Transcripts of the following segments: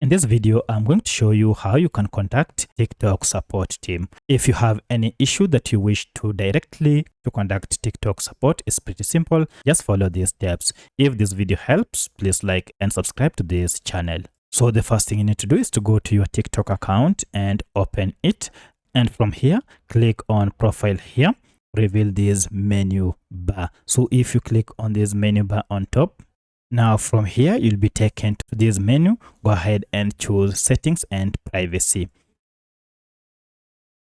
In this video, I'm going to show you how you can contact TikTok support team. If you have any issue that you wish to directly contact TikTok support, it's pretty simple. Just follow these steps. If this video helps, please like and subscribe to this channel. So the first thing you need to do is to go to your TikTok account and open it. And from here, click on profile here, reveal this menu bar. So if you click on this menu bar on top, now from here, you'll be taken to this menu. Go ahead and choose settings and privacy.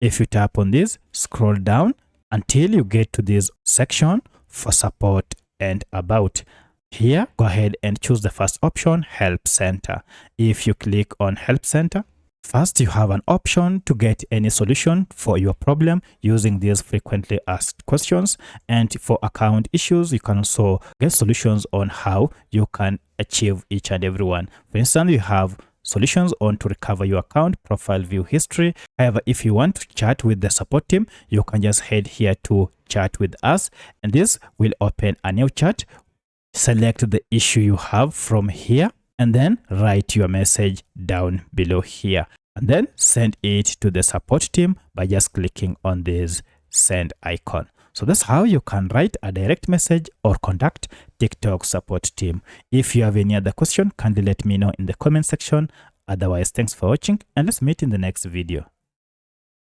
If you tap on this, scroll down until you get to this section for support and about. Here, go ahead and choose the first option, Help Center. If you click on Help Center, first, you have an option to get any solution for your problem using these frequently asked questions. And for account issues, you can also get solutions on how you can achieve each and every one. For instance, you have solutions on to recover your account, profile view history. However, if you want to chat with the support team, you can just head here to chat with us. And this will open a new chat. Select the issue you have from here, and then write your message down below here, and then send it to the support team by just clicking on this send icon. So that's how you can write a direct message or contact TikTok support team. If you have any other question, kindly let me know in the comment section. Otherwise, thanks for watching, and let's meet in the next video.